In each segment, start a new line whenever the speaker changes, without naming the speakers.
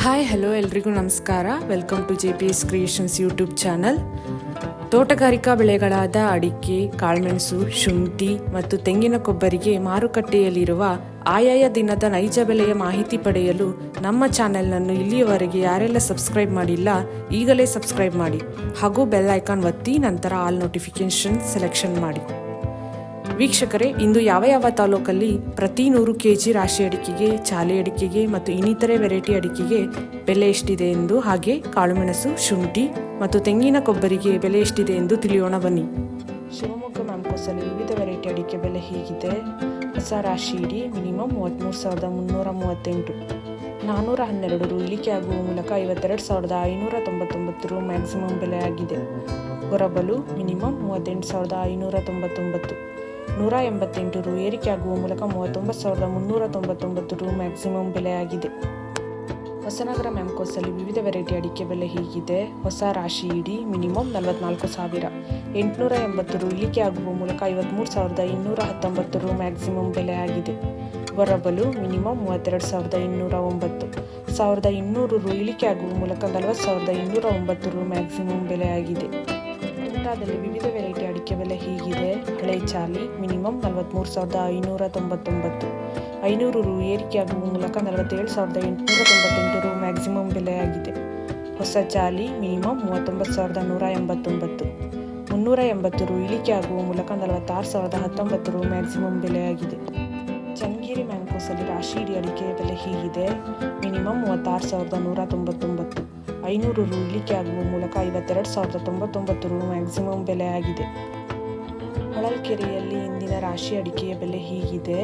Hi hello ಎಲ್ರಿಗೂ ನಮಸ್ಕಾರ. Welcome to JPS creations YouTube channel. ತೋಟಗಾರಿಕಾ ಬೆಳೆಗಳಾದ ಅಡಿಕೆ, ಕಾಳುಮೆಣಸು, ಶುಂಠಿ ಮತ್ತು ತೆಂಗಿನ ಕೊಬ್ಬರಿಗೆ ಮಾರುಕಟ್ಟೆಯಲ್ಲಿರುವ ಆಯಾಯ ದಿನದ ನೈಜ ಬೆಲೆಯ ಮಾಹಿತಿ ಪಡೆಯಲು ನಮ್ಮ ಚಾನೆಲ್ನನ್ನು ಇಲ್ಲಿಯವರೆಗೆ ಯಾರೆಲ್ಲ ಸಬ್ಸ್ಕ್ರೈಬ್ ಮಾಡಿಲ್ಲ ಈಗಲೇ ಸಬ್ಸ್ಕ್ರೈಬ್ ಮಾಡಿ ಹಾಗೂ ಬೆಲ್ ಐಕಾನ್ ಒತ್ತಿ ನಂತರ ಆಲ್ ನೋಟಿಫಿಕೇಶನ್ ಸೆಲೆಕ್ಷನ್ ಮಾಡಿ. ವೀಕ್ಷಕರೇ, ಇಂದು ಯಾವ ತಾಲೂಕಲ್ಲಿ ಪ್ರತಿ 100 kg ರಾಶಿ ಅಡಿಕೆಗೆ, ಚಾಲೆ ಅಡಿಕೆಗೆ ಮತ್ತು ಇನ್ನಿತರೆ ವೆರೈಟಿ ಅಡಿಕೆಗೆ ಬೆಲೆ ಎಷ್ಟಿದೆ ಎಂದು, ಹಾಗೆ ಕಾಳುಮೆಣಸು, ಶುಂಠಿ ಮತ್ತು ತೆಂಗಿನ ಕೊಬ್ಬರಿಗೆ ಬೆಲೆ ಎಷ್ಟಿದೆ ಎಂದು ತಿಳಿಯೋಣ ಬನ್ನಿ. ಶಿವಮೊಗ್ಗ ಮ್ಯಾಂಕೋಸಲ್ಲಿ ವಿವಿಧ ವೆರೈಟಿ ಅಡಿಕೆ ಬೆಲೆ ಹೀಗಿದೆ. ಹೊಸ ರಾಶಿ ಇಡಿ ಮಿನಿಮಮ್ 33,338, 412 ರು ಇಳಿಕೆ ಆಗುವ ಮೂಲಕ 52,599 ರು ಮ್ಯಾಕ್ಸಿಮಮ್ ಬೆಲೆ ಆಗಿದೆ. ಗೊರಬಲು ಮಿನಿಮಮ್ 38,599, 188 ರು ಏರಿಕೆ ಆಗುವ ಮೂಲಕ 39,399 ರು ಮ್ಯಾಕ್ಸಿಮಮ್ ಬೆಲೆ ಆಗಿದೆ. ಹೊಸನಗರ ಮ್ಯಾಂಕೋಸಲ್ಲಿ ವಿವಿಧ ವೆರೈಟಿ ಅಡಿಕೆ ಬೆಲೆ ಹೀಗಿದೆ. ಹೊಸ ರಾಶಿ ಇಡಿ ಮಿನಿಮಮ್ 44,000, 880 ರು ಇಳಿಕೆ ಆಗುವ ಮೂಲಕ 53,219 ರು ಮ್ಯಾಕ್ಸಿಮಮ್ ಬೆಲೆ ಆಗಿದೆ. ಗೊರಬಲು ಮಿನಿಮಮ್ 32,209, 1,200 ರು ಇಳಿಕೆ ಆಗುವ ಮೂಲಕ 40,209 ರು ಮ್ಯಾಕ್ಸಿಮಮ್ ಬೆಲೆ ಆಗಿದೆ. ಕುಮಟಾದಲ್ಲಿ ವಿವಿಧ ವೆರೈಟಿ ಅಡಿಕೆ ಬೆಲೆ ಹೀಗಿದೆ. ಹಳೆ ಚಾಲಿ ಮಿನಿಮಮ್ 43,599, 500 ರು ಏರಿಕೆ ಆಗುವ ಮೂಲಕ 47,898 ರು ಮ್ಯಾಕ್ಸಿಮಮ್ ಬೆಲೆ ಆಗಿದೆ. ಹೊಸ ಚಾಲಿ ಮಿನಿಮಮ್ 39,189, 380 ರು ಇಳಿಕೆ ಆಗುವ ಮೂಲಕ 46,019 ರು ಮ್ಯಾಕ್ಸಿಮಮ್ ಬೆಲೆ ಆಗಿದೆ. ಚನ್ನಗಿರಿ ಮ್ಯಾಂಕೋಸಲ್ಲಿ ರಾಶಿ ಇಡಿ ಅಡಿಕೆಯ ಬೆಲೆ ಹೀಗಿದೆ. ಮಿನಿಮಮ್ 36,199, 500 ರು ಇಳಿಕೆ ಆಗುವ ಮೂಲಕ 52,099 ರು ಮ್ಯಾಕ್ಸಿಮಮ್ ಬೆಲೆ ಆಗಿದೆ. ಹೊಳಲ್ಕೆರೆಯಲ್ಲಿ ಇಂದಿನ ರಾಶಿ ಅಡಿಕೆಯ ಬೆಲೆ ಹೀಗಿದೆ.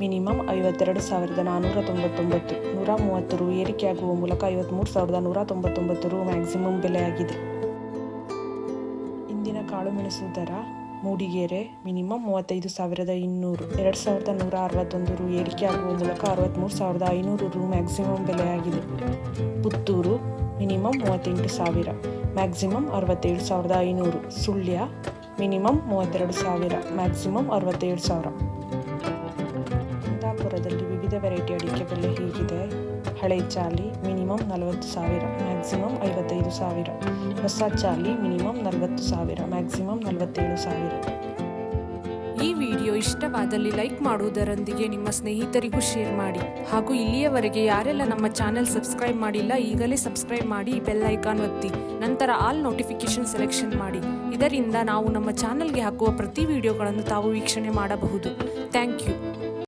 ಮಿನಿಮಮ್ 52,499, 130 ರು ಏರಿಕೆ ಆಗುವ ಮೂಲಕ 53,199 ರು ಮ್ಯಾಕ್ಸಿಮಮ್ ಬೆಲೆ ಆಗಿದೆ. ಇಂದಿನ ಕಾಳುಮೆಣಸು ದರ ಮೂಡಿಗೆರೆ ಮಿನಿಮಮ್ 35,200, 2,161 ರು ಏರಿಕೆ ಆಗುವ ಮೂಲಕ 63,500 ರು ಮ್ಯಾಕ್ಸಿಮಮ್ ಬೆಲೆ ಆಗಿದೆ. Puttur minimum 38,000, maximum 67,500. Sullia minimum 32,000, maximum 67,000. ಕುಂದಾಪುರದಲ್ಲಿ ವಿವಿಧ ವೆರೈಟಿ ಅಡಿಕೆ ಬೆಲೆ ಹೀಗಿದೆ. ಹಳೆ ಚಾಲಿ ಮಿನಿಮಮ್ 40,000, ಮ್ಯಾಕ್ಸಿಮಮ್ 55,000. ಹೊಸ ಚಾಲಿ ಮಿನಿಮಮ್ 40,000, ಮ್ಯಾಕ್ಸಿಮಮ್ 47,000. ಈ ವಿಡಿಯೋ ಇಷ್ಟವಾದಲ್ಲಿ ಲೈಕ್ ಮಾಡುವುದರೊಂದಿಗೆ ನಿಮ್ಮ ಸ್ನೇಹಿತರಿಗೂ ಶೇರ್ ಮಾಡಿ ಹಾಗೂ ಇಲ್ಲಿಯವರೆಗೆ ಯಾರೆಲ್ಲ ನಮ್ಮ ಚಾನೆಲ್ ಸಬ್ಸ್ಕ್ರೈಬ್ ಮಾಡಿಲ್ಲ ಈಗಲೇ ಸಬ್ಸ್ಕ್ರೈಬ್ ಮಾಡಿ, ಬೆಲ್ ಐಕಾನ್ ಒತ್ತಿ ನಂತರ ಆಲ್ ನೋಟಿಫಿಕೇಶನ್ ಸೆಲೆಕ್ಷನ್ ಮಾಡಿ. ಇದರಿಂದ ನಾವು ನಮ್ಮ ಚಾನೆಲ್ಗೆ ಹಾಕುವ ಪ್ರತಿ ವಿಡಿಯೋಗಳನ್ನು ತಾವು ವೀಕ್ಷಣೆ ಮಾಡಬಹುದು. Thank you.